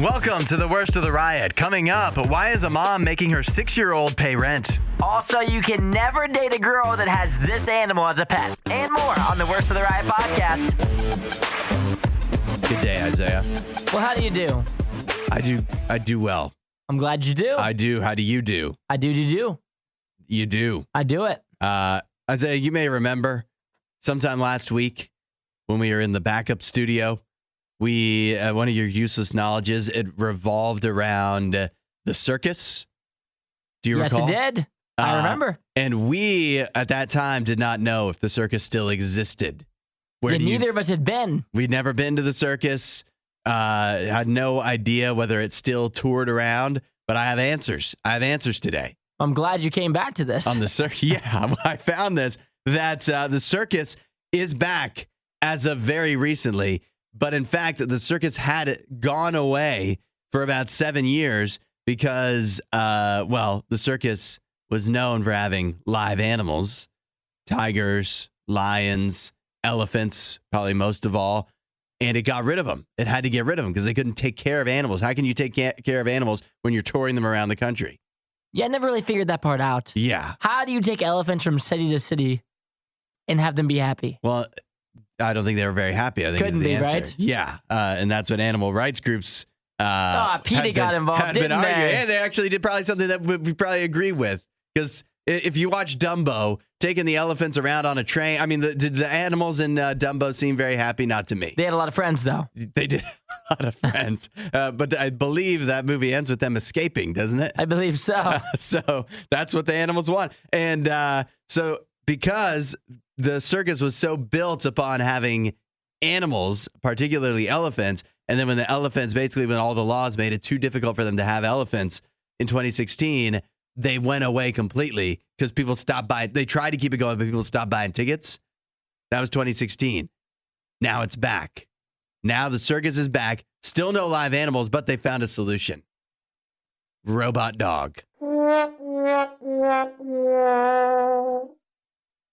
Welcome to the Worst of the Riot. Coming up, why is a mom making her 6-year-old pay rent? Also, you can never date a girl that has this animal as a pet. And more on the Worst of the Riot podcast. Good day, Isaiah. Well, how do you do? I do well. I'm glad you do. I do. How do you do? I do. You do. I do it. Isaiah, you may remember sometime last week when we were in the backup studio, one of your useless knowledges, it revolved around the circus. Do you recall? Yes, it did. I remember. And we, at that time, did not know if the circus still existed. Neither of us had been. We'd never been to the circus. Had no idea whether it still toured around, but I have answers. I have answers today. I'm glad you came back to this. On the circus. Yeah, I found this, that the circus is back as of very recently. But in fact, the circus had gone away for about 7 years because, the circus was known for having live animals, tigers, lions, elephants, probably most of all. And it got rid of them. It had to get rid of them because they couldn't take care of animals. How can you take care of animals when you're touring them around the country? Yeah, I never really figured that part out. Yeah. How do you take elephants from city to city and have them be happy? Well, I don't think they were very happy. I think Couldn't is the be, answer. right? Yeah. And that's what animal rights groups PETA got involved, didn't arguing. they? And they actually did probably something that we probably agree with. Because if you watch Dumbo, taking the elephants around on a train, I mean, did the animals in Dumbo seem very happy? Not to me. They had a lot of friends, though. They did a lot of friends. But I believe that movie ends with them escaping, doesn't it? I believe so. So that's what the animals want. And so because the circus was so built upon having animals, particularly elephants, and then when the elephants, basically when all the laws made it too difficult for them to have elephants in 2016, they went away completely because people stopped buying. They tried to keep it going, but people stopped buying tickets. That was 2016. Now it's back. Now the circus is back. Still no live animals, but they found a solution. Robot dog.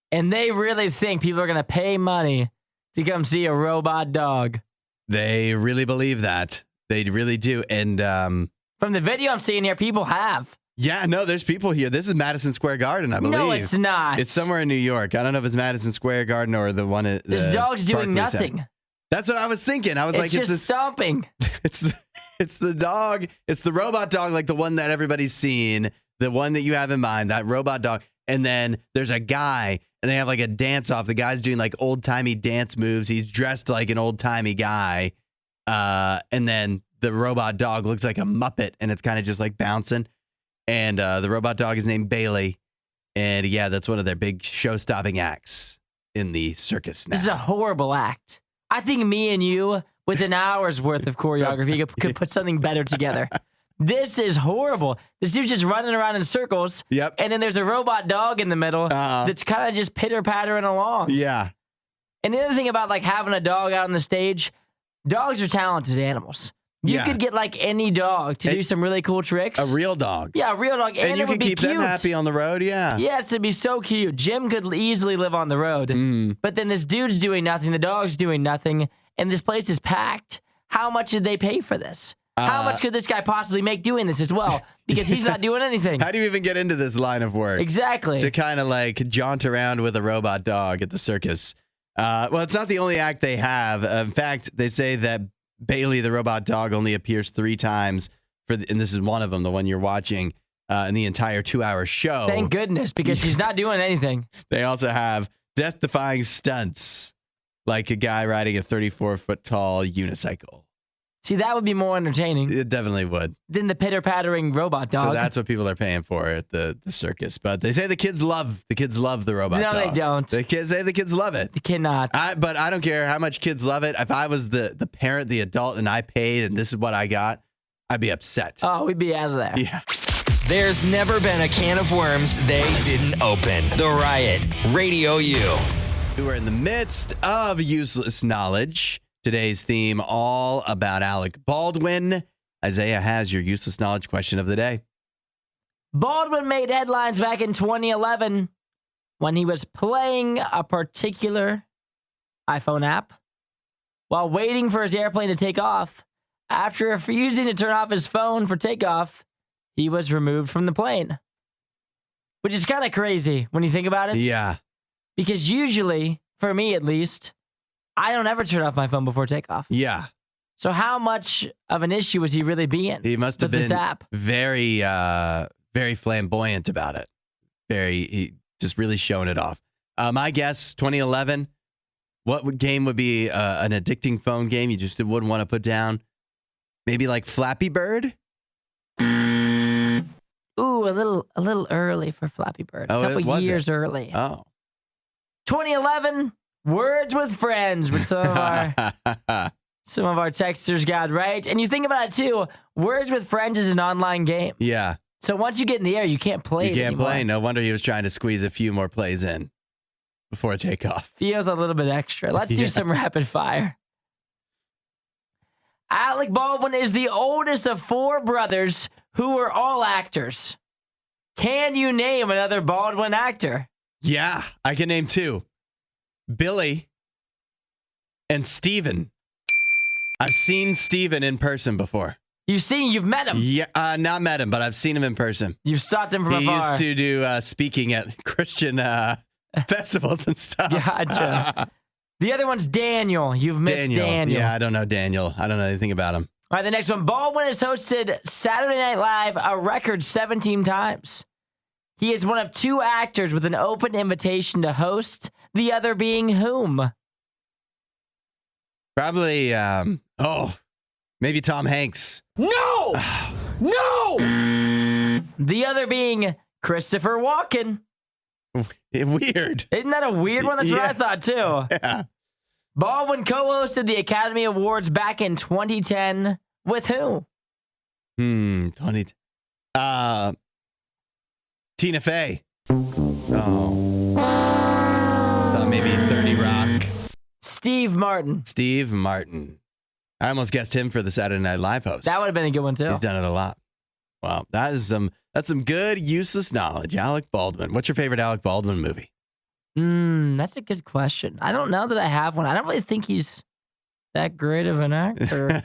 And they really think people are going to pay money to come see a robot dog. They really believe that. They really do. And from the video I'm seeing here, people have. Yeah, no, there's people here. This is Madison Square Garden, I believe. No, it's not. It's somewhere in New York. I don't know if it's Madison Square Garden or the one at this dog's doing nothing. Center. That's what I was thinking. I was like, it's just stomping. It's the dog. It's the robot dog, like the one that everybody's seen, the one that you have in mind, that robot dog. And then there's a guy, and they have like a dance off. The guy's doing like old timey dance moves. He's dressed like an old timey guy. And then the robot dog looks like a Muppet, and it's kind of just like bouncing. And the robot dog is named Bailey. And yeah, that's one of their big show-stopping acts in the circus now. This is a horrible act. I think me and you, with an hour's worth of choreography, could put something better together. This is horrible. This dude's just running around in circles. Yep. And then there's a robot dog in the middle that's kind of just pitter-pattering along. Yeah. And the other thing about like having a dog out on the stage, dogs are talented animals. You could get like any dog to do some really cool tricks. A real dog. Yeah, a real dog. And you it would could be keep cute. them happy on the road, yeah. Yes, it'd be so cute. Jim could easily live on the road. But then this dude's doing nothing, the dog's doing nothing, and this place is packed. How much did they pay for this? How much could this guy possibly make doing this as well? Because he's not doing anything. How do you even get into this line of work? Exactly. To kind of like jaunt around with a robot dog at the circus. Well, it's not the only act they have. In fact, they say that Bailey, the robot dog, only appears 3 times, and this is one of them, the one you're watching, in the entire 2-hour show. Thank goodness, because she's not doing anything. They also have death-defying stunts, like a guy riding a 34-foot-tall unicycle. See, that would be more entertaining. It definitely would. Than the pitter-pattering robot dog. So that's what people are paying for at the circus. But they say the kids love the robot dog. No, they don't. The kids say the kids love it. They cannot. But I don't care how much kids love it. If I was the parent, the adult, and I paid, and this is what I got, I'd be upset. Oh, we'd be out of there. Yeah. There's never been a can of worms they didn't open. The Riot, RadioU. We're in the midst of useless knowledge. Today's theme, all about Alec Baldwin. Isaiah has your useless knowledge question of the day. Baldwin made headlines back in 2011 when he was playing a particular iPhone app while waiting for his airplane to take off. After refusing to turn off his phone for takeoff, he was removed from the plane. Which is kind of crazy when you think about it. Yeah. Because usually, for me at least, I don't ever turn off my phone before takeoff. Yeah. So how much of an issue was he really being? He must have with been this app? very, very flamboyant about it. He just really showing it off. My guess, 2011. What game would be an addicting phone game you just wouldn't want to put down? Maybe like Flappy Bird? Ooh, a little early for Flappy Bird. Oh, A couple years early. Oh. 2011, Words with Friends, which some of our texters got right. And you think about it too, Words with Friends is an online game. Yeah. So once you get in the air, you can't play You it can't anymore. play. No wonder he was trying to squeeze a few more plays in before takeoff. Feels a little bit extra. Let's do some rapid fire. Alec Baldwin is the oldest of 4 brothers who are all actors. Can you name another Baldwin actor? Yeah, I can name 2. Billy and Steven. I've seen Steven in person before. You've met him. Yeah, not met him, but I've seen him in person. You've sought him from He afar. used to do speaking at Christian festivals and stuff. Gotcha. The other one's Daniel. You've missed Daniel. Yeah, I don't know Daniel. I don't know anything about him. All right, the next one. Baldwin has hosted Saturday Night Live a record 17 times. He is one of 2 actors with an open invitation to host, the other being whom? Probably, maybe Tom Hanks. No! No! The other being Christopher Walken. Weird. Isn't that a weird one? That's what I thought, too. Yeah. Baldwin co-hosted the Academy Awards back in 2010 with who? 20. Tina Fey. Oh. Thought maybe 30 Rock. Steve Martin. Steve Martin. I almost guessed him for the Saturday Night Live host. That would have been a good one, too. He's done it a lot. Wow. That's some good useless knowledge. Alec Baldwin. What's your favorite Alec Baldwin movie? That's a good question. I don't know that I have one. I don't really think he's that great of an actor.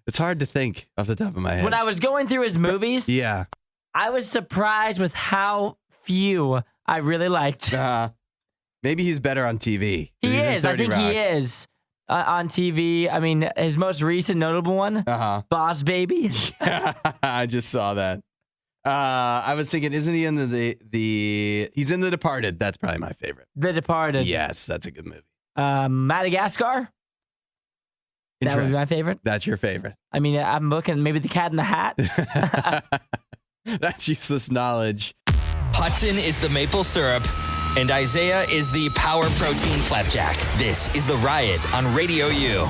It's hard to think off the top of my head. When I was going through his movies, Yeah. I was surprised with how few I really liked. Maybe he's better on TV. He He's in is. I 30 think Rock. he is. On TV, I mean, his most recent notable one, Boss Baby. I just saw that. I was thinking, isn't he in the he's in The Departed. That's probably my favorite. The Departed. Yes, that's a good movie. Madagascar. That would be my favorite. That's your favorite. I mean, I'm looking maybe The Cat in the Hat. That's useless knowledge. Hudson is the maple syrup, and Isaiah is the power protein flapjack. This is The Riot on Radio U.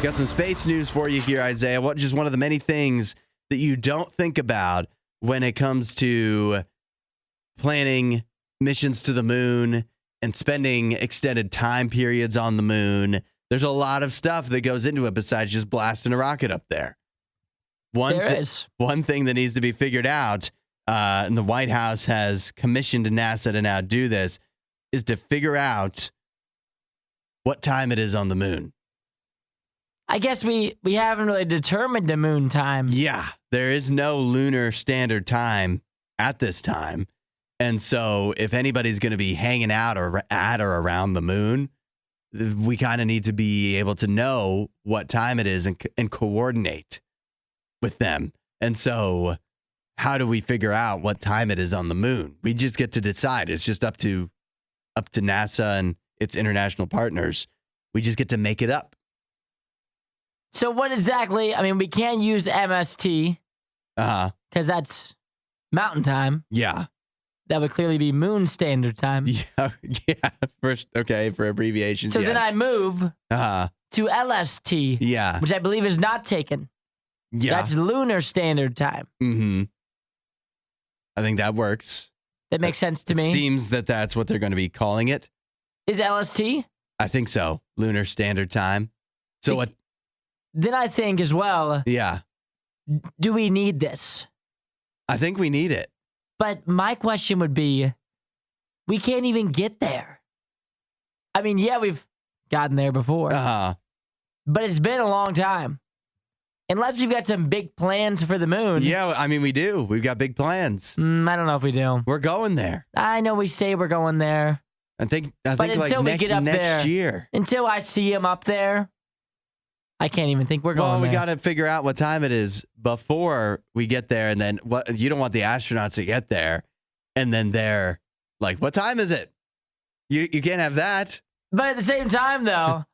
Got some space news for you here, Isaiah. What just one of the many things that you don't think about when it comes to planning missions to the moon and spending extended time periods on the moon. There's a lot of stuff that goes into it besides just blasting a rocket up there. One thing that needs to be figured out, and the White House has commissioned NASA to now do this, is to figure out what time it is on the moon. I guess we haven't really determined the moon time. Yeah, there is no lunar standard time at this time. And so if anybody's going to be hanging out or at or around the moon, we kind of need to be able to know what time it is and coordinate with them. And so how do we figure out what time it is on the moon? We just get to decide. It's just up to NASA and its international partners. We just get to make it up. So what exactly, I mean, we can't use MST. Because that's mountain time. Yeah. That would clearly be moon standard time. Yeah. First, okay, for abbreviations. So yes. then I move to LST. Yeah. Which I believe is not taken. Yeah. That's lunar standard time. Mm-hmm. I think that works. That makes sense to me. It seems that that's what they're going to be calling it. Is LST? I think so. Lunar Standard Time. So what? Then I think as well. Yeah. Do we need this? I think we need it. But my question would be, we can't even get there. I mean, yeah, we've gotten there before. Uh-huh. But it's been a long time. Unless we've got some big plans for the moon. Yeah, I mean, we do. We've got big plans. I don't know if we do. We're going there. I know we say we're going there. I think But like until we get up next there, year. Until I see him up there, I can't even think we're going Well, we there. got to figure out what time it is before we get there. And then you don't want the astronauts to get there. And then they're like, what time is it? You can't have that. But at the same time, though,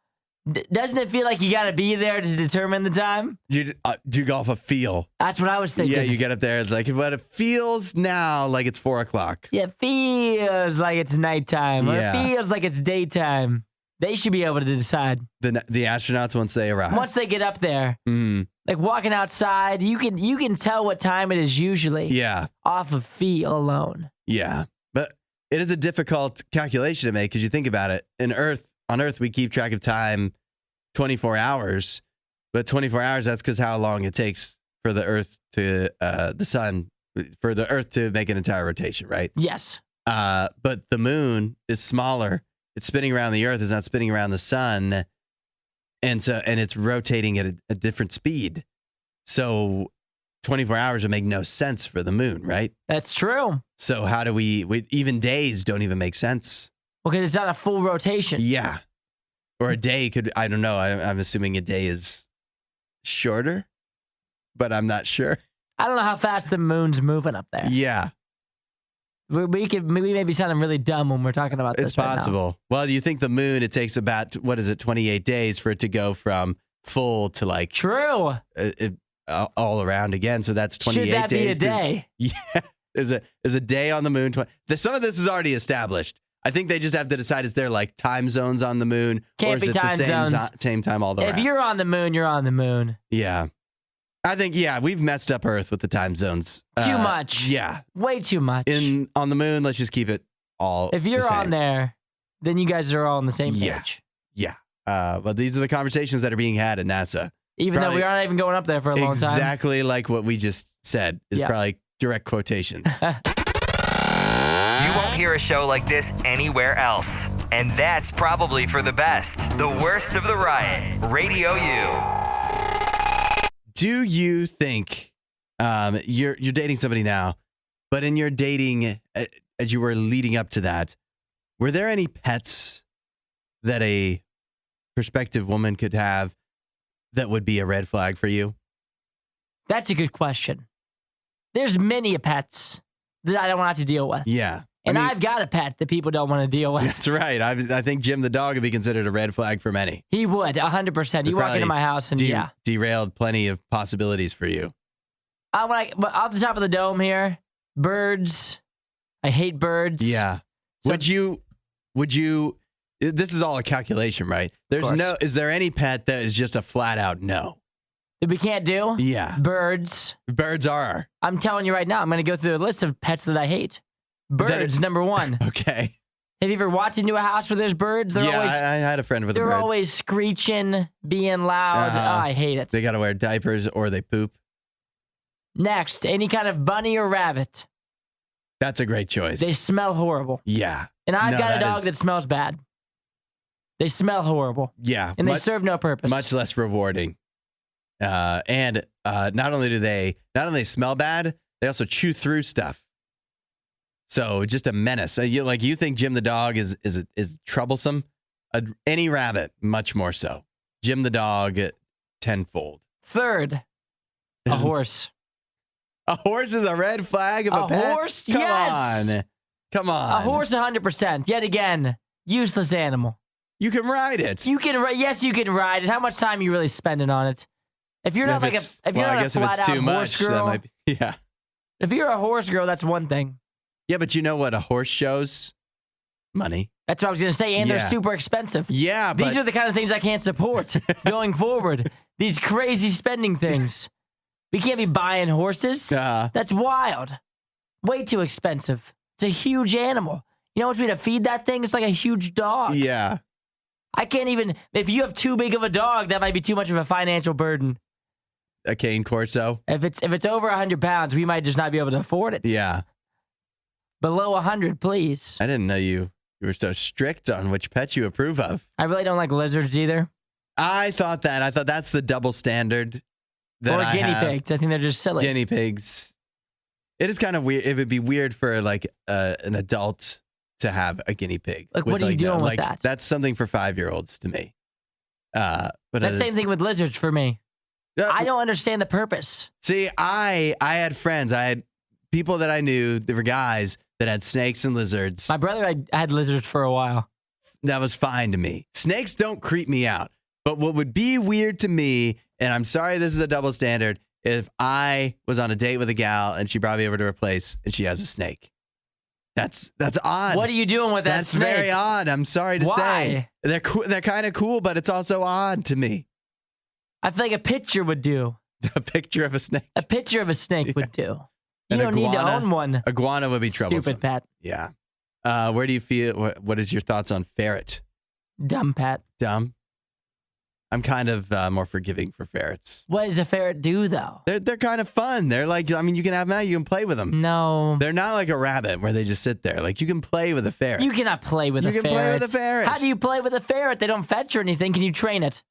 doesn't it feel like you got to be there to determine the time? Do you go off a feel? That's what I was thinking. Yeah, you get up there. It's like, but it feels now like it's 4 o'clock. Yeah, it feels like it's nighttime. Or Yeah. it feels like it's daytime. They should be able to decide. The astronauts, once they arrive. Once they get up there, like walking outside, you can tell what time it is usually. Yeah. Off of feel alone. Yeah. But it is a difficult calculation to make because you think about it. On Earth, we keep track of time 24 hours. But 24 hours, that's because how long it takes for the Earth to, the sun, for the Earth to make an entire rotation, right? Yes. But the moon is smaller. It's spinning around the Earth. It's not spinning around the sun. And it's rotating at a different speed. So 24 hours would make no sense for the moon, right? That's true. So how do we even days don't even make sense. Well, because it's not a full rotation. Yeah. Or a day could, I don't know. I'm assuming a day is shorter, but I'm not sure. I don't know how fast the moon's moving up there. Yeah. We may be sounding really dumb when we're talking about this. It's possible. Well, do you think the moon, it takes about, 28 days for it to go from full to like. True. All around again. So that's 28 days. Should that be a day? Yeah. Is a day on the moon. Some of this is already established. I think they just have to decide, is there like time zones on the moon? Can't or is be it time the zones. same time all the way? If you're on the moon, you're on the moon. Yeah. I think, we've messed up Earth with the time zones. Too much. Yeah. Way too much. On the moon, let's just keep it all If you're the same. on there, then you guys are all on the same page. Yeah. But these are the conversations that are being had at NASA. Even though we aren't even going up there for a long time. Exactly like what we just said is probably direct quotations. You won't hear a show like this anywhere else. And that's probably for the best. The Worst of the Riot. Radio U. Do you think you're dating somebody now, but in your dating, as you were leading up to that, were there any pets that a prospective woman could have that would be a red flag for you? That's a good question. There's many pets that I don't want to have to deal with. Yeah. And I've got a pet that people don't want to deal with. That's right. I think Jim the dog would be considered a red flag for many. He would, 100%. You walk into my house and derailed plenty of possibilities for you. But off the top of the dome here, birds. I hate birds. Yeah. So- Would you, this is all a calculation, right? Is there any pet that is just a flat out no? That we can't do? Yeah. Birds. Birds are. I'm telling you right now, I'm going to go through a list of pets that I hate. Birds, number one. Okay. Have you ever walked into a house where there's birds? I had a friend with a bird. They're always screeching, being loud. Oh, I hate it. They got to wear diapers or they poop. Next, any kind of bunny or rabbit. That's a great choice. They smell horrible. Yeah. And I've got a dog that smells bad. They smell horrible. Yeah. And they serve no purpose. Much less rewarding. And not only do they smell bad, they also chew through stuff. So just a menace. You think Jim the dog is troublesome? Any rabbit, much more so. Jim the dog, tenfold. Third, a horse. A horse is a red flag of a pet? Horse? Yes. Come on. A horse, 100%. Yet again, useless animal. You can ride it. Yes, you can ride it. How much time are you really spending on it? If you're not a flat out horse girl, that might be, yeah. If you're a horse girl, that's one thing. Yeah, but you know what a horse shows? Money. That's what I was going to say, and they're super expensive. Yeah, but these are the kind of things I can't support going forward. These crazy spending things. We can't be buying horses. That's wild. Way too expensive. It's a huge animal. You know what we to feed that thing? It's like a huge dog. Yeah. I can't even, if you have too big of a dog, that might be too much of a financial burden. A cane corso? If it's over 100 pounds, we might just not be able to afford it. Yeah. Below 100, please. I didn't know you were so strict on which pets you approve of. I really don't like lizards either. I thought that's the double standard. that or I guinea have. pigs. I think they're just silly. Guinea pigs. It is kind of weird. It would be weird for like an adult to have a guinea pig. Like, what are you doing with that? That's something for 5-year-olds to me. But That same thing with lizards for me. Yeah. I don't understand the purpose. See, I had friends. I had people that I knew. There were guys that had snakes and lizards. My brother had lizards for a while. That was fine to me. Snakes don't creep me out. But what would be weird to me, and I'm sorry this is a double standard, if I was on a date with a gal and she brought me over to her place and she has a snake. That's odd. What are you doing with that That's snake? very odd. I'm sorry to say. They're they're kind of cool, but it's also odd to me. I feel like a picture would do. A picture of a snake. A picture of a snake would do. You An don't need to iguana? own one. Iguana would be troublesome. Stupid Pat. Yeah. Where do you feel? What is your thoughts on ferret? Dumb Pat. Dumb. I'm kind of more forgiving for ferrets. What does a ferret do, though? They're kind of fun. They're like, I mean, you can have them out, you can play with them. No. They're not like a rabbit where they just sit there. Like, you can play with a ferret. You cannot play with a ferret. You can play with a ferret. How do you play with a ferret? They don't fetch or anything. Can you train it?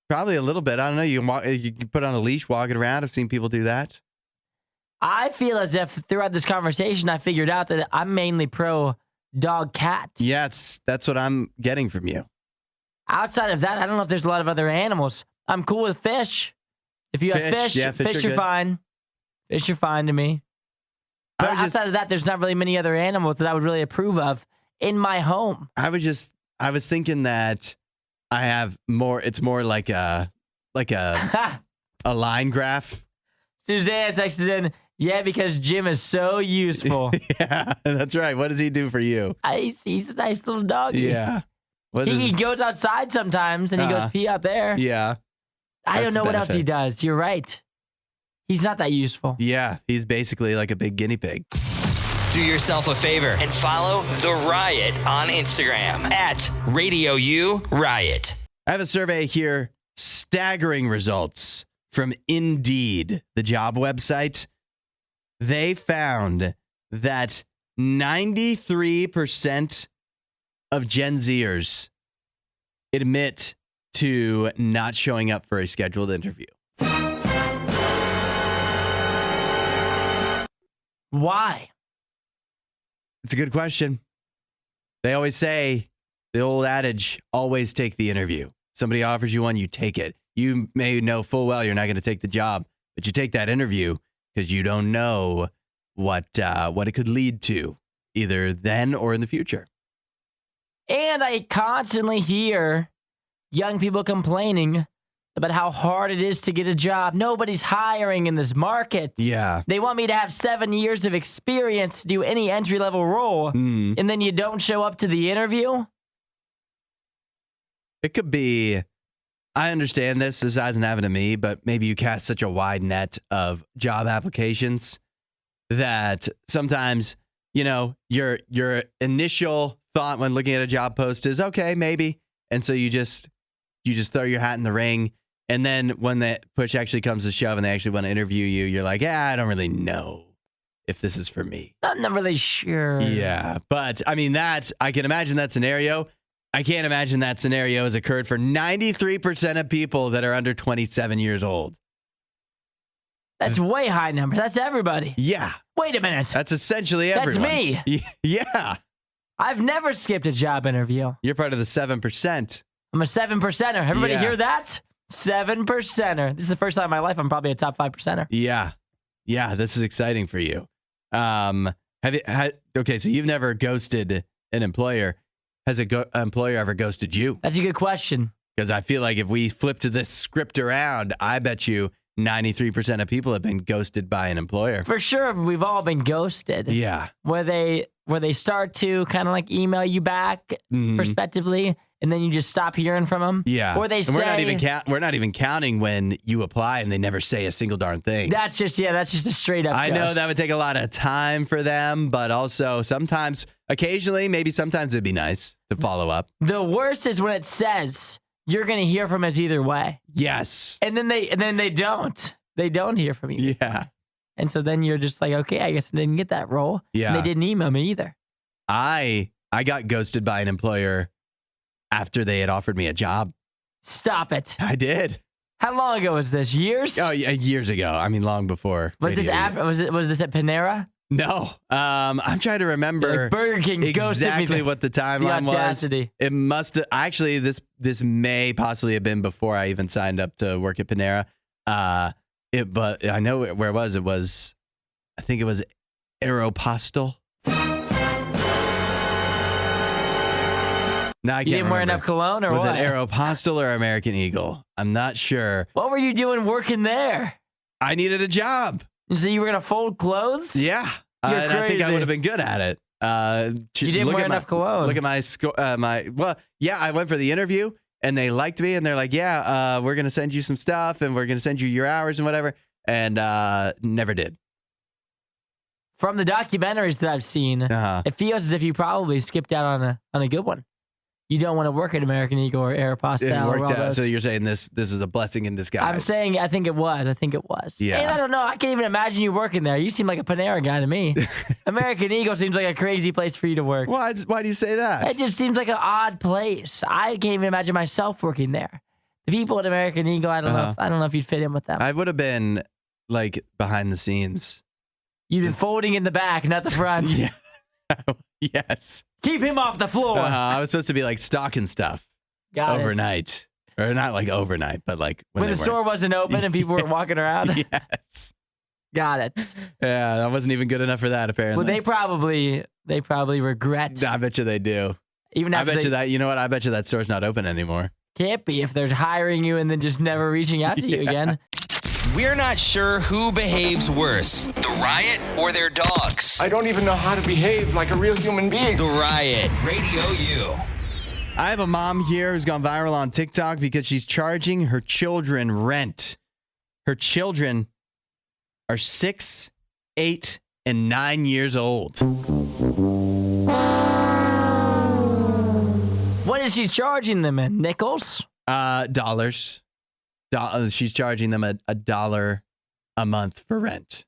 Probably a little bit. I don't know. You can walk. You can put on a leash, walk it around. I've seen people do that. I feel as if throughout this conversation, I figured out that I'm mainly pro dog cat. Yeah, that's what I'm getting from you. Outside of that, I don't know if there's a lot of other animals. I'm cool with fish. If you have fish, yeah, fish are are good. fine. Fish are fine to me. But outside of that, there's not really many other animals that I would really approve of in my home. I was thinking that I have more. It's more like a line graph. Suzanne texted in, yeah, because Jim is so useful. Yeah, that's right. What does he do for you? He's a nice little doggy. Yeah. He goes outside sometimes and he goes pee out there. Yeah. I don't That's know a what else he does. You're right. He's not that useful. Yeah. He's basically like a big guinea pig. Do yourself a favor and follow The Riot on Instagram at RadioU Riot. I have a survey here. Staggering results from Indeed, the job website. They found that 93% of Gen Zers admit to not showing up for a scheduled interview. Why? It's a good question. They always say, the old adage, always take the interview. Somebody offers you one, you take it. You may know full well you're not going to take the job, but you take that interview because you don't know what it could lead to, either then or in the future. And I constantly hear young people complaining about how hard it is to get a job. Nobody's hiring in this market. Yeah. They want me to have 7 years of experience to do any entry-level role, and then you don't show up to the interview? It could be, I understand this hasn't happened to me, but maybe you cast such a wide net of job applications that sometimes, your initial thought when looking at a job post is, okay, maybe. And so you just throw your hat in the ring. And then when the push actually comes to shove and they actually want to interview you, you're like, I don't really know if this is for me. I'm not really sure. Yeah. But I mean, I can imagine that scenario. I can't imagine that scenario has occurred for 93% of people that are under 27 years old. That's way high numbers. That's everybody. Yeah. Wait a minute. That's essentially everyone. That's me. Yeah. I've never skipped a job interview. You're part of the 7%. I'm a 7%er. Everybody Yeah. hear that? 7%er. This is the first time in my life I'm probably a top 5%er. Yeah. Yeah, this is exciting for you. Okay, so you've never ghosted an employer. Has an employer ever ghosted you? That's a good question. Because I feel like if we flipped this script around, I bet you 93% of people have been ghosted by an employer. For sure, we've all been ghosted. Yeah. Where they start to kind of like email you back prospectively, and then you just stop hearing from them. Yeah. Or they and say we're not even counting when you apply and they never say a single darn thing. That's just a straight up. I ghost. know that would take a lot of time for them, but also sometimes, occasionally, maybe sometimes it'd be nice to follow up. The worst is when it says you're going to hear from us either way. Yes. And then they don't. They don't hear from you. Yeah. And so then you're just like, okay, I guess I didn't get that role. Yeah. And they didn't email me either. I got ghosted by an employer after they had offered me a job. Stop it. I did. How long ago was this? Years? Oh yeah, years ago. I mean, long before. Was this Radio U. after? Was this at Panera? No. I'm trying to remember Like Burger King ghosted me. exactly what the timeline was. audacity. It must have actually this may possibly have been before I even signed up to work at Panera. But I know where it was. It was, I think it was Aeropostale. No, I can't You didn't wear remember. enough cologne or Was what? it Aeropostale or American Eagle? I'm not sure. What were you doing working there? I needed a job. So you were going to fold clothes? Yeah. You're And I think I crazy. would have been good at it. You didn't wear enough cologne. Look at my score. Well, yeah, I went for the interview and they liked me and they're like, yeah, we're going to send you some stuff and we're going to send you your hours and whatever. And never did. From the documentaries that I've seen, it feels as if you probably skipped out on a good one. You don't want to work at American Eagle or Aeropostale. It worked or all out. those. So you're saying this is a blessing in disguise. I'm saying I think it was. Yeah. And I don't know. I can't even imagine you working there. You seem like a Panera guy to me. American Eagle seems like a crazy place for you to work. Why do you say that? It just seems like an odd place. I can't even imagine myself working there. The people at American Eagle, I don't know. I don't know if you'd fit in with them. I would have been like behind the scenes. You've been folding in the back, not the front. Yeah. Yes. Keep him off the floor. I was supposed to be like stocking stuff Got it. overnight. Or not like overnight, but like When the store wasn't open and people were walking around. Yes. Got it. Yeah, that wasn't even good enough for that, apparently. Well, they probably regret. I bet you they do. Even I after bet they you that, you know what? I bet you that store's not open anymore. can't be if they're hiring you and then just never reaching out to you again. We're not sure who behaves worse, the Riot or their dogs. I don't even know how to behave like a real human being. The Riot, Radio U. I have a mom here who's gone viral on TikTok because she's charging her children rent. Her children are 6, 8, and 9 years old. What is she charging them in? Nickels? Dollars. She's charging them $1 a month for rent.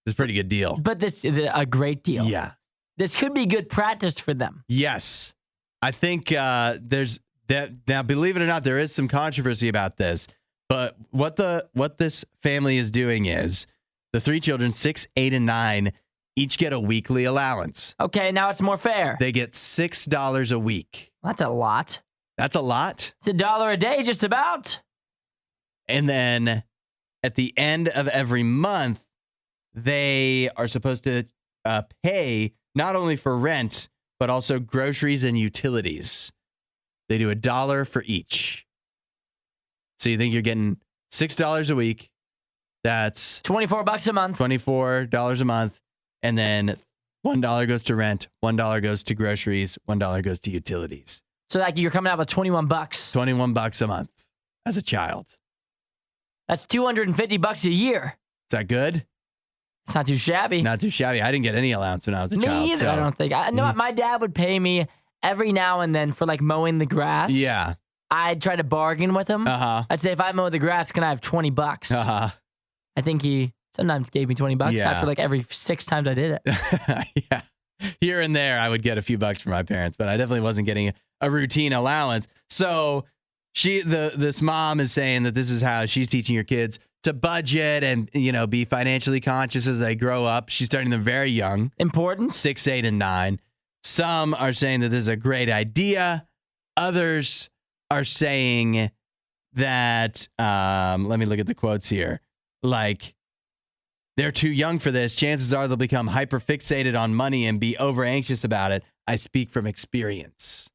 It's a pretty good deal. But this is a great deal. Yeah. This could be good practice for them. Yes. I think there's that. Now, believe it or not, there is some controversy about this. But what this family is doing is the 3 children, 6, 8, and 9, each get a weekly allowance. Okay, now it's more fair. They get $6 a week. That's a lot. That's a lot. It's $1 a day, just about. And then at the end of every month, they are supposed to pay not only for rent, but also groceries and utilities. They do $1 for each. So you think you're getting $6 a week. That's $24 a month. $24 a month. And then $1 goes to rent, $1 goes to groceries, $1 goes to utilities. So like you're coming out with $21. $21 a month as a child. That's $250 a year. Is that good? It's not too shabby. Not too shabby. I didn't get any allowance when I was a Me child. either, so. I don't think. I know my dad would pay me every now and then for like mowing the grass. Yeah. I'd try to bargain with him. Uh-huh. I'd say, if I mow the grass, can I have $20? Uh-huh. I think he sometimes gave me $20 Yeah. after like every 6 times I did it. Yeah. Here and there, I would get a few bucks from my parents, but I definitely wasn't getting a routine allowance. So this mom is saying that this is how she's teaching her kids to budget and, be financially conscious as they grow up. She's starting them very young. Important. 6, 8, and 9. Some are saying that this is a great idea. Others are saying that, let me look at the quotes here. Like, they're too young for this. Chances are they'll become hyper fixated on money and be over anxious about it. I speak from experience.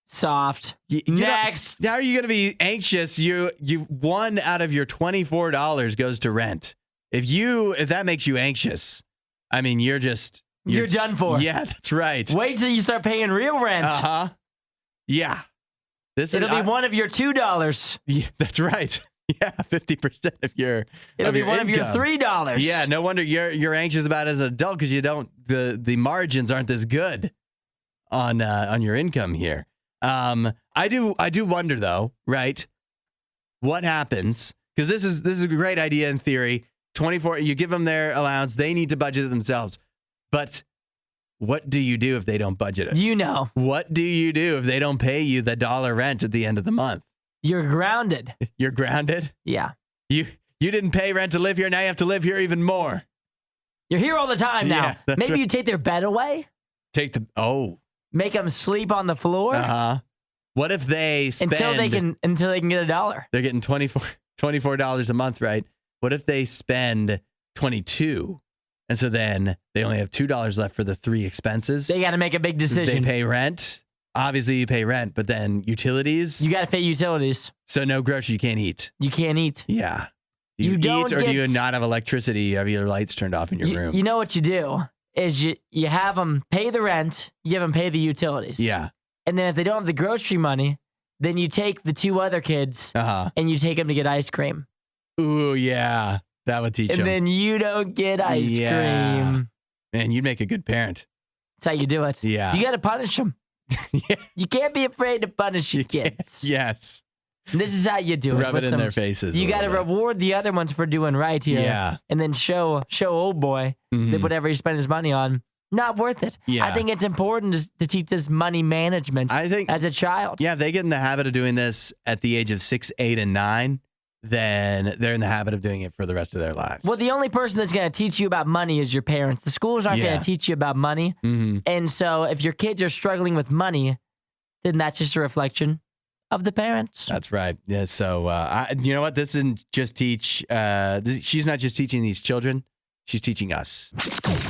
Soft. Next. How are you going to be anxious? You 1 out of your $24 goes to rent. If that makes you anxious, I mean, you're done for. Yeah, that's right. Wait till you start paying real rent. Uh-huh. Yeah. It'll be one of your $2. Yeah, that's right. Yeah, 50% of your It'll be one income. of your $3. Yeah, no wonder you're anxious about it as an adult because the margins aren't as good on your income here. I do wonder though, right? What happens? Because this is a great idea in theory. 24, you give them their allowance, they need to budget it themselves. But what do you do if they don't budget it? You know. What do you do if they don't pay you the $1 rent at the end of the month? You're grounded. You're grounded? Yeah. You didn't pay rent to live here. Now you have to live here even more. You're here all the time now. Yeah, that's Maybe right. you take their bed away. Make them sleep on the floor. What if they spend until they can get $1? They're getting $24 a month, right? What if they spend $22, and so then they only have $2 left for the 3 expenses? They got to make a big decision. They pay rent. Obviously, you pay rent, but then utilities. You got to pay utilities. So no grocery. You can't eat. You can't eat. Yeah. Do you don't eat, or do you get- not have electricity? You have your lights turned off in your room. You know what you do is you have them pay the rent, you have them pay the utilities. Yeah. And then if they don't have the grocery money, then you take the 2 other kids and you take them to get ice cream. Ooh, yeah. That would teach them. And then you don't get ice cream. Man, you'd make a good parent. That's how you do it. Yeah. You got to punish them. Yeah. You can't be afraid to punish your kids. Yes. And this is how you do it. Rub it in their faces. You got to reward the other ones for doing right here. Yeah. And then show old boy that whatever he spent his money on, not worth it. Yeah. I think it's important to teach this money management as a child. Yeah, if they get in the habit of doing this at the age of 6, 8, and 9, then they're in the habit of doing it for the rest of their lives. Well, the only person that's going to teach you about money is your parents. The schools aren't going to teach you about money. And so if your kids are struggling with money, then that's just a reflection of the parents. That's right. Yeah. So, you know what? This isn't just teach. She's not just teaching these children. She's teaching us.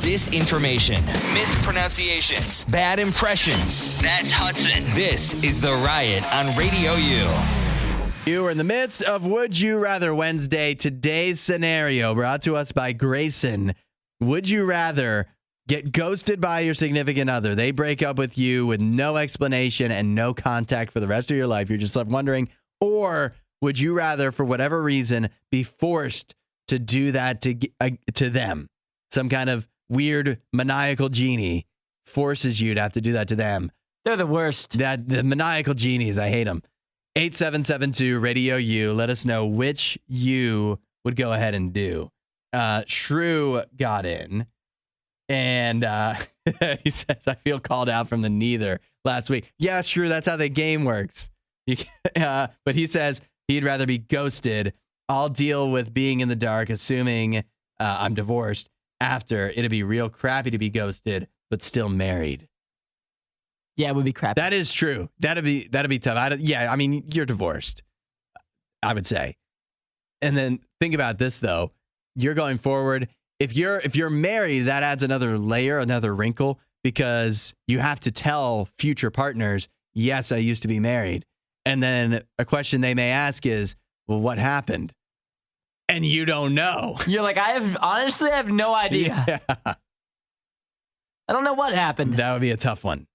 Disinformation, mispronunciations, bad impressions. That's Hudson. This is The Riot on Radio U. You are in the midst of Would You Rather Wednesday. Today's scenario brought to us by Grayson. Would you rather get ghosted by your significant other? They break up with you with no explanation and no contact for the rest of your life. You're just left wondering. Or would you rather, for whatever reason, be forced to do that to them? Some kind of weird maniacal genie forces you to have to do that to them. They're the worst. The maniacal genies, I hate them. 8772 Radio U. Let us know which you would go ahead and do. Shrew got in, and he says, I feel called out from the neither last week. Yeah, Shrew, that's how the game works. But he says he'd rather be ghosted. I'll deal with being in the dark, assuming I'm divorced. After, it'd be real crappy to be ghosted, but still married. Yeah, it would be crappy. That is true. That'd be tough. I mean, you're divorced, I would say. And then think about this though. You're going forward. If you're married, that adds another layer, another wrinkle, because you have to tell future partners, yes, I used to be married. And then a question they may ask is, well, what happened? And you don't know. You're like, I have no idea. Yeah. I don't know what happened. That would be a tough one.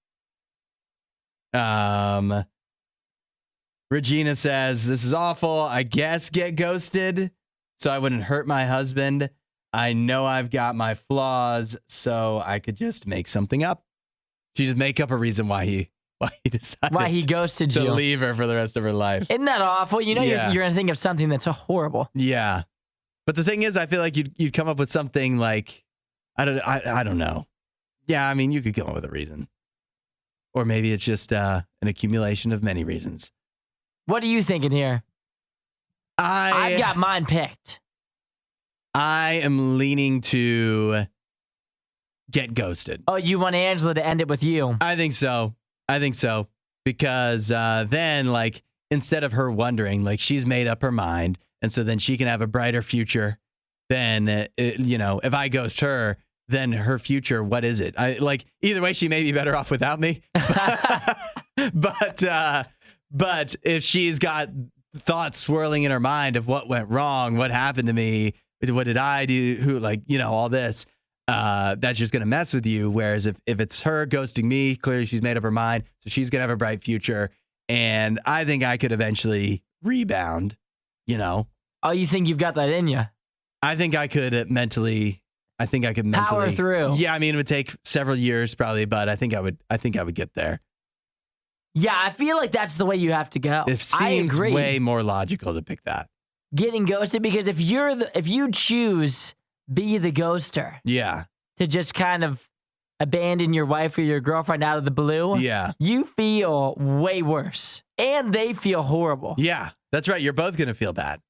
Regina says, this is awful. I guess get ghosted so I wouldn't hurt my husband. I know I've got my flaws, so I could just make something up. She just make up a reason why he decided why he ghosted to you. leave her for the rest of her life. Isn't that awful? You know, Yeah. you're going to think of something that's horrible. Yeah. But the thing is, I feel like you'd come up with something like, I don't know. Yeah, I mean, you could come up with a reason. Or maybe it's just an accumulation of many reasons. What are you thinking here? I've got mine picked. I am leaning to get ghosted. Oh, you want Angela to end it with you? I think so. Because then, like, instead of her wondering, like, she's made up her mind. And so then she can have a brighter future than, if I ghost her, then her future, what is it? Either way, she may be better off without me. But if she's got thoughts swirling in her mind of what went wrong, what happened to me, what did I do, all this, that's just going to mess with you. Whereas if it's her ghosting me, clearly she's made up her mind. So she's going to have a bright future. And I think I could eventually rebound, Oh, you think you've got that in you? I think I could mentally power through. Yeah, I mean, it would take several years probably, but I think I would get there. Yeah, I feel like that's the way you have to go. It seems way more logical to pick that. Getting ghosted, because if you choose be the ghoster, Yeah. to just kind of abandon your wife or your girlfriend out of the blue, Yeah. you feel way worse and they feel horrible. Yeah, that's right. You're both going to feel bad.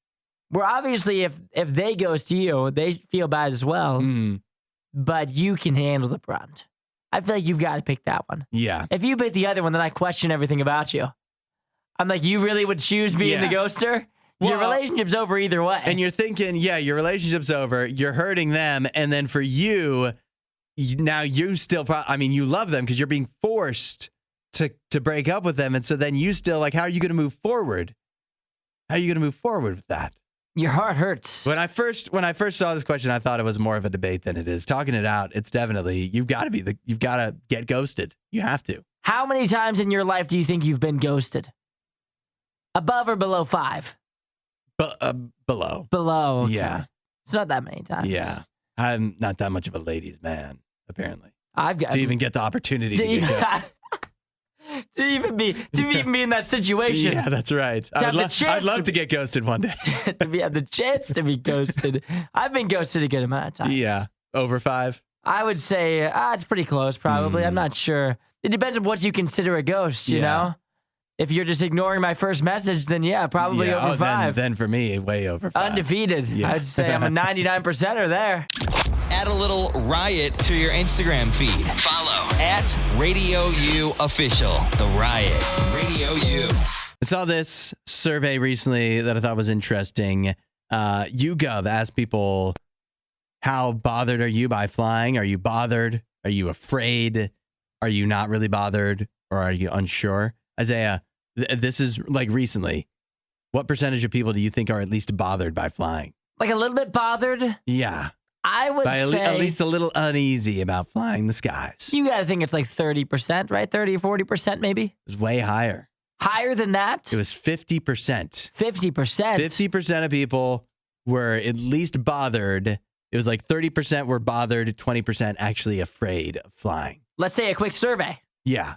Where obviously if they ghost you, they feel bad as well, but you can handle the brunt. I feel like you've got to pick that one. Yeah. If you pick the other one, then I question everything about you. I'm like, you really would choose being the ghoster? Your relationship's over either way. And you're thinking, yeah, your relationship's over. You're hurting them. And then for you, now you still, you love them because you're being forced to break up with them. And so then you still, like, how are you going to move forward? How are you going to move forward with that? Your heart hurts. When I first saw this question, I thought it was more of a debate than it is. Talking it out, it's definitely, you've got to get ghosted. You have to. How many times in your life do you think you've been ghosted? Above or below 5? Below. Below. Okay. Yeah. It's not that many times. Yeah. I'm not that much of a ladies' man, apparently. I've got to even get the opportunity to get ghosted. to even be in that situation. Yeah, that's right. I'd love to get ghosted one day. to have the chance to be ghosted. I've been ghosted a good amount of times. Yeah. Over 5? I would say it's pretty close, probably. I'm not sure. It depends on what you consider a ghost, you know? If you're just ignoring my first message, then probably over 5. Then for me, way over 5. Undefeated. Yeah. I'd say I'm a 99%er there. Add a little riot to your Instagram feed. Follow @RadioU Official. The Riot. RadioU. I saw this survey recently that I thought was interesting. YouGov asked people, how bothered are you by flying? Are you bothered? Are you afraid? Are you not really bothered? Or are you unsure? Isaiah, this is like recently. What percentage of people do you think are at least bothered by flying? Like a little bit bothered? Yeah. I would say at least a little uneasy about flying the skies. You got to think it's like 30%, right? 30 or 40% maybe? It was way higher. Higher than that? It was 50%. 50%? 50% of people were at least bothered. It was like 30% were bothered, 20% actually afraid of flying. Let's say a quick survey. Yeah.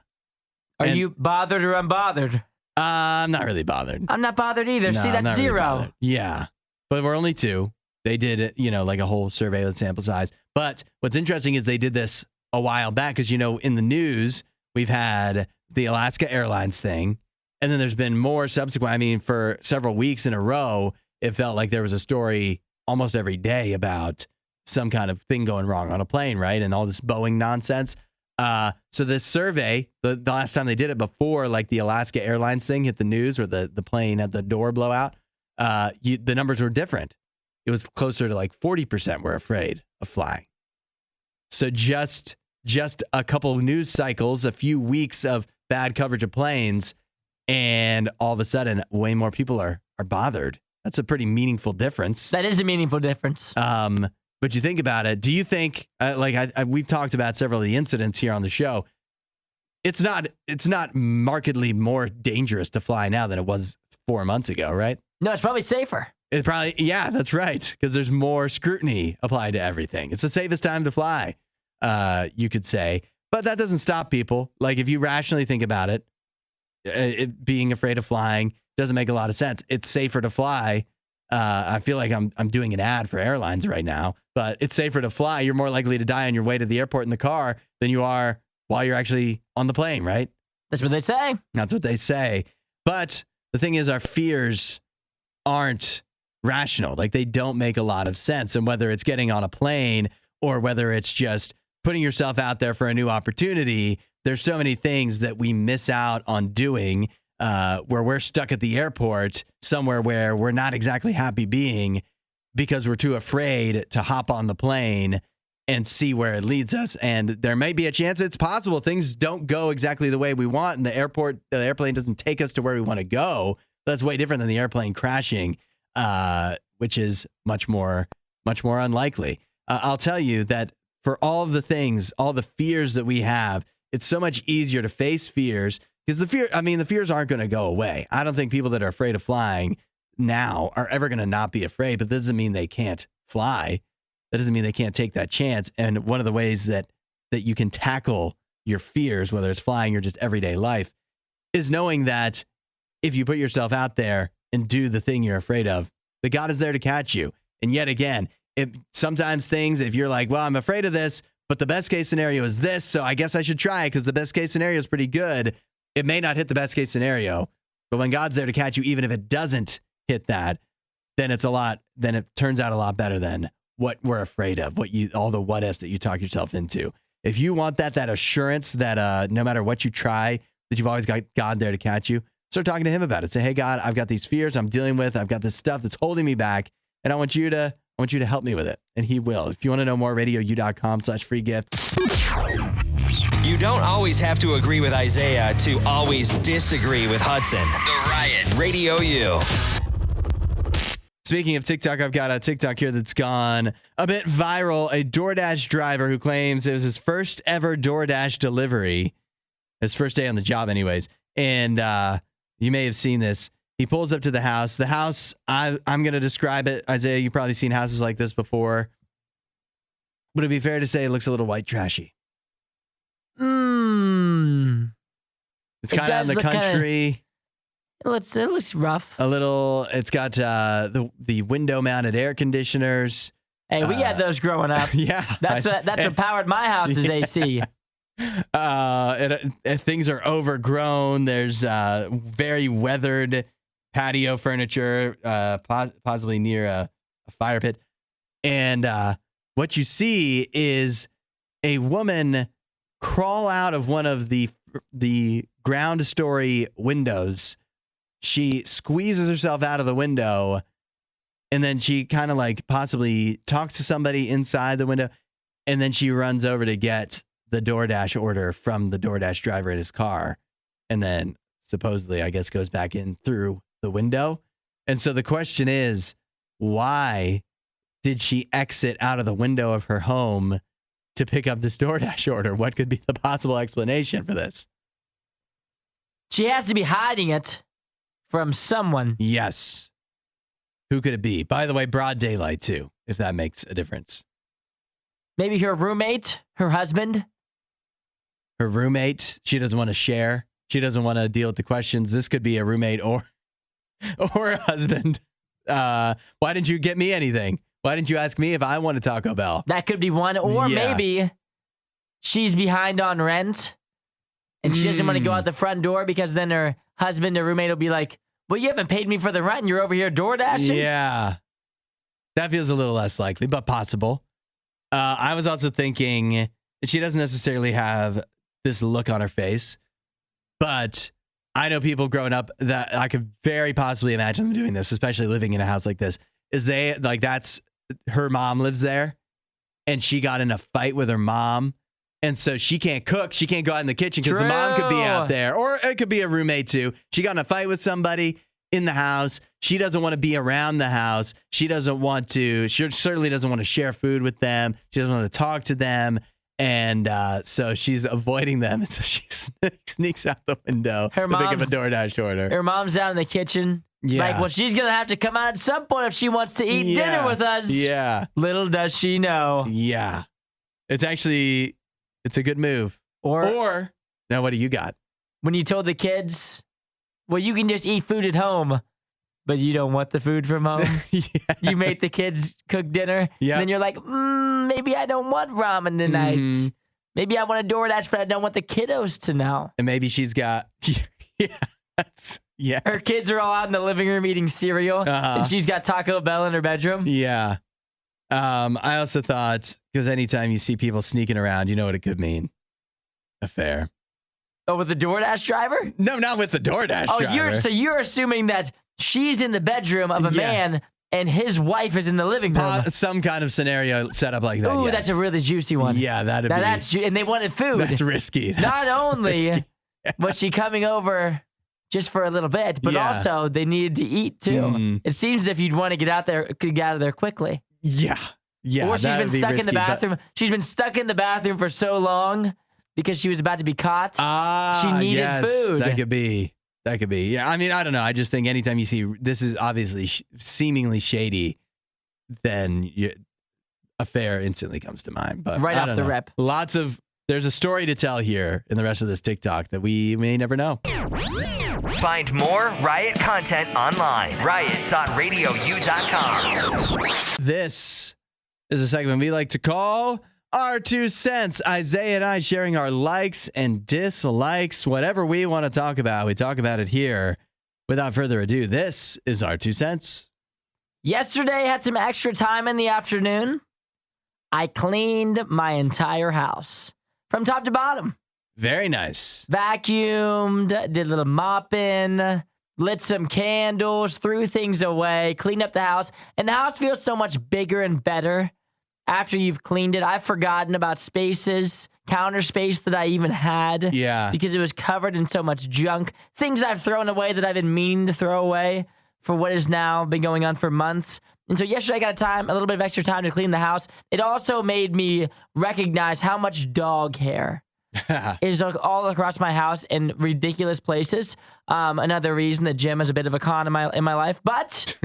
Are you bothered or unbothered? I'm not really bothered. I'm not bothered either. No, see, that's 0. Really yeah. But we're only 2. They did, like a whole survey with sample size. But what's interesting is they did this a while back because, in the news, we've had the Alaska Airlines thing. And then there's been more subsequent. For several weeks in a row, it felt like there was a story almost every day about some kind of thing going wrong on a plane, right? And all this Boeing nonsense. So this survey, the last time they did it before, like the Alaska Airlines thing hit the news or the plane had the door blow out, the numbers were different. It was closer to like 40% were afraid of flying. So just a couple of news cycles, a few weeks of bad coverage of planes, and all of a sudden, way more people are bothered. That's a pretty meaningful difference. That is a meaningful difference. But you think about it. Do you think, we've talked about several of the incidents here on the show. It's not markedly more dangerous to fly now than it was 4 months ago, right? No, it's probably safer. It probably, yeah, that's right. Because there's more scrutiny applied to everything. It's the safest time to fly, you could say. But that doesn't stop people. Like if you rationally think about it, being afraid of flying doesn't make a lot of sense. It's safer to fly. I feel like I'm doing an ad for airlines right now, but it's safer to fly. You're more likely to die on your way to the airport in the car than you are while you're actually on the plane, right? That's what they say. That's what they say. But the thing is, our fears aren't rational. Like they don't make a lot of sense. And whether it's getting on a plane or whether it's just putting yourself out there for a new opportunity, there's so many things that we miss out on doing where we're stuck at the airport somewhere where we're not exactly happy being because we're too afraid to hop on the plane and see where it leads us. And there may be a chance it's possible things don't go exactly the way we want and the airplane doesn't take us to where we want to go. That's way different than the airplane crashing, which is much more unlikely. I'll tell you that for all of the things, all the fears that we have, it's so much easier to face fears because the fears aren't going to go away. I don't think people that are afraid of flying now are ever going to not be afraid, but that doesn't mean they can't fly. That doesn't mean they can't take that chance. And one of the ways that you can tackle your fears, whether it's flying or just everyday life, is knowing that if you put yourself out there and do the thing you're afraid of, that God is there to catch you. And yet again, if you're like, well, I'm afraid of this, but the best case scenario is this, so I guess I should try it because the best case scenario is pretty good. It may not hit the best case scenario, But when God's there to catch you, even if it doesn't hit that, then it turns out a lot better than what we're afraid of, all the what ifs that you talk yourself into. If you want that assurance that no matter what you try, that you've always got God there to catch you, start talking to him about it. Say, hey, God, I've got these fears I'm dealing with. I've got this stuff that's holding me back, and I want you to help me with it. And he will. If you want to know more, RadioU.com/free gift. You don't always have to agree with Isaiah to always disagree with Hudson. The Riot. Radio U. Speaking of TikTok, I've got a TikTok here that's gone a bit viral. A DoorDash driver who claims it was his first ever DoorDash delivery. His first day on the job anyways. And you may have seen this. He pulls up to the house. The house, I'm going to describe it. Isaiah, you've probably seen houses like this before. Would it be fair to say it looks a little white trashy? It's kind of out in the country. It looks rough. A little. It's got the window mounted air conditioners. Hey, we had those growing up. Yeah, that's what powered my house's AC. Things are overgrown. There's very weathered patio furniture, possibly near a fire pit, and what you see is a woman crawl out of one of the ground story windows. She squeezes herself out of the window, and then she kind of like possibly talks to somebody inside the window, and then she runs over to get the DoorDash order from the DoorDash driver in his car, and then supposedly, I guess, goes back in through the window. And so the question is, why did she exit out of the window of her home to pick up this DoorDash order? What could be the possible explanation for this? She has to be hiding it from someone. Yes. Who could it be? By the way, broad daylight too, if that makes a difference. Maybe her roommate, her husband. Her roommate, she doesn't want to share. She doesn't want to deal with the questions. This could be a roommate or a husband. Why didn't you get me anything? Why didn't you ask me if I want a Taco Bell? That could be one. Or maybe she's behind on rent and she doesn't want to go out the front door because then her husband or roommate will be like, well, you haven't paid me for the rent and you're over here door dashing? Yeah. That feels a little less likely, but possible. I was also thinking she doesn't necessarily have this look on her face, but I know people growing up that I could very possibly imagine them doing this, especially living in a house like this, is that's her mom lives there and she got in a fight with her mom. And so she can't cook. She can't go out in the kitchen because the mom could be out there, or it could be a roommate too. She got in a fight with somebody in the house. She doesn't want to be around the house. She certainly doesn't want to share food with them. She doesn't want to talk to them. And so she's avoiding them. And so she sneaks out the window to pick up a DoorDash order. Her mom's out in the kitchen. Yeah. Like, well, she's going to have to come out at some point if she wants to eat dinner with us. Yeah. Little does she know. Yeah. It's a good move. Or now what do you got? When you told the kids, well, you can just eat food at home, but you don't want the food from home. Yeah. You make the kids cook dinner. Yeah. And then you're like, maybe I don't want ramen tonight. Mm-hmm. Maybe I want a DoorDash, but I don't want the kiddos to know. And maybe she's got, her kids are all out in the living room eating cereal, and she's got Taco Bell in her bedroom. Yeah. I also thought, because anytime you see people sneaking around, you know what it could mean. Affair. Oh, with the DoorDash driver? No, not with the DoorDash driver. You're assuming that she's in the bedroom of a man and his wife is in the living room. Some kind of scenario set up like that. Ooh, yes. That's a really juicy one. Yeah, that'd be. And they wanted food. That's risky. Not only was she coming over just for a little bit, but also they needed to eat too. It seems as if you'd want to get out of there quickly. Yeah. Yeah. Or she's been stuck in the bathroom. She's been stuck in the bathroom for so long because she was about to be caught. She needed food. That could be. Yeah. I mean, I don't know. I just think anytime you see this is obviously seemingly shady, then affair instantly comes to mind. But right off the rip. There's a story to tell here in the rest of this TikTok that we may never know. Find more Riot content online. Riot.radiou.com. This is a segment we like to call Our 2 Cents. Isaiah and I sharing our likes and dislikes, whatever we want to talk about. We talk about it here. Without further ado, this is our 2 cents. Yesterday, had some extra time in the afternoon. I cleaned my entire house from top to bottom. Very nice. Vacuumed, did a little mopping, lit some candles, threw things away, cleaned up the house. And the house feels so much bigger and better after you've cleaned it. I've forgotten about spaces, counter space that I even had. Yeah. Because it was covered in so much junk. Things I've thrown away that I've been meaning to throw away for what has now been going on for months. And so yesterday I got a little bit of extra time to clean the house. It also made me recognize how much dog hair is all across my house in ridiculous places. Another reason that Jim is a bit of a con in my life. But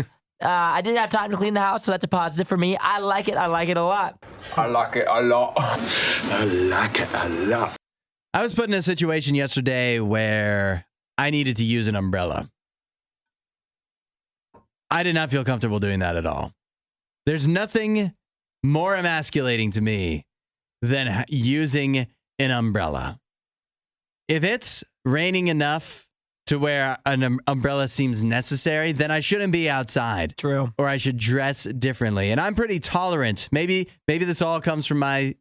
I didn't have time to clean the house, so that's a positive for me. I like it. I like it a lot. I like it a lot. I like it a lot. I was put in a situation yesterday where I needed to use an umbrella. I did not feel comfortable doing that at all. There's nothing more emasculating to me than using an umbrella. If it's raining enough to where an umbrella seems necessary, then I shouldn't be outside. True. Or I should dress differently. And I'm pretty tolerant. Maybe this all comes from my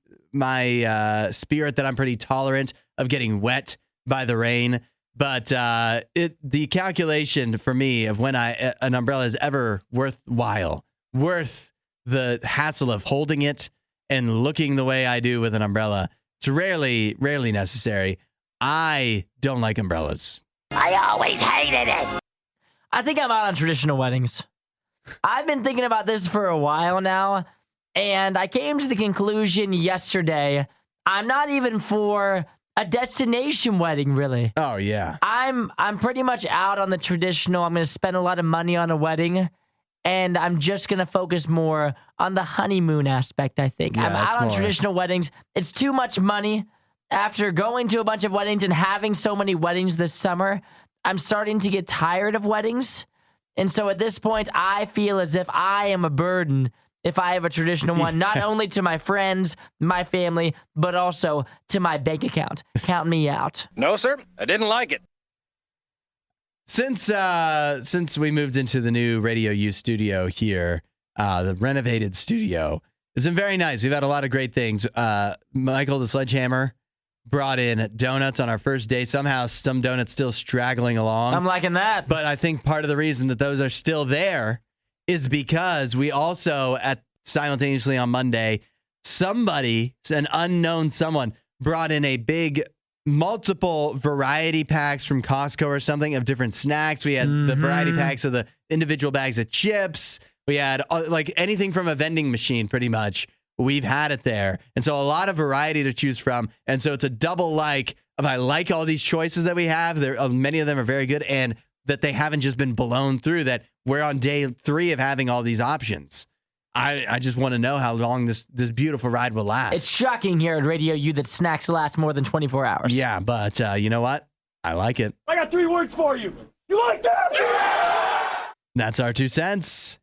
spirit that I'm pretty tolerant of getting wet by the rain. But the calculation for me of when an umbrella is ever worthwhile, worth the hassle of holding it and looking the way I do with an umbrella, it's rarely necessary. I don't like umbrellas. I always hated it. I think I'm out on traditional weddings. I've been thinking about this for a while now, and I came to the conclusion yesterday, I'm not even for a destination wedding, really. Oh, yeah. I'm pretty much out on the traditional. I'm going to spend a lot of money on a wedding, and I'm just going to focus more on the honeymoon aspect, I think. Yeah, I'm out on traditional weddings. It's too much money. After going to a bunch of weddings and having so many weddings this summer, I'm starting to get tired of weddings. And so at this point, I feel as if I am a burden if I have a traditional one, not only to my friends, my family, but also to my bank account. Count me out. No, sir. I didn't like it. Since we moved into the new RadioU studio here, the renovated studio, it's been very nice. We've had a lot of great things. Michael, the Sledgehammer, brought in donuts on our first day. Somehow some donuts still straggling along. I'm liking that. But I think part of the reason that those are still there is because we also, simultaneously on Monday, an unknown someone, brought in a big multiple variety packs from Costco or something of different snacks. We had the variety packs of the individual bags of chips. We had like anything from a vending machine, pretty much. We've had it there. And so a lot of variety to choose from. And so it's a double like of I like all these choices that we have. Many of them are very good, and that they haven't just been blown through, that we're on day 3 of having all these options. I just want to know how long this beautiful ride will last. It's shocking here at RadioU that snacks last more than 24 hours. Yeah, but you know what? I like it. I got 3 words for you. You like that? Yeah! That's our 2 cents.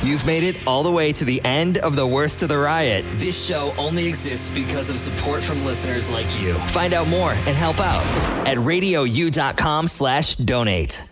You've made it all the way to the end of the Worst of the Riot. This show only exists because of support from listeners like you. Find out more and help out at radiou.com/donate.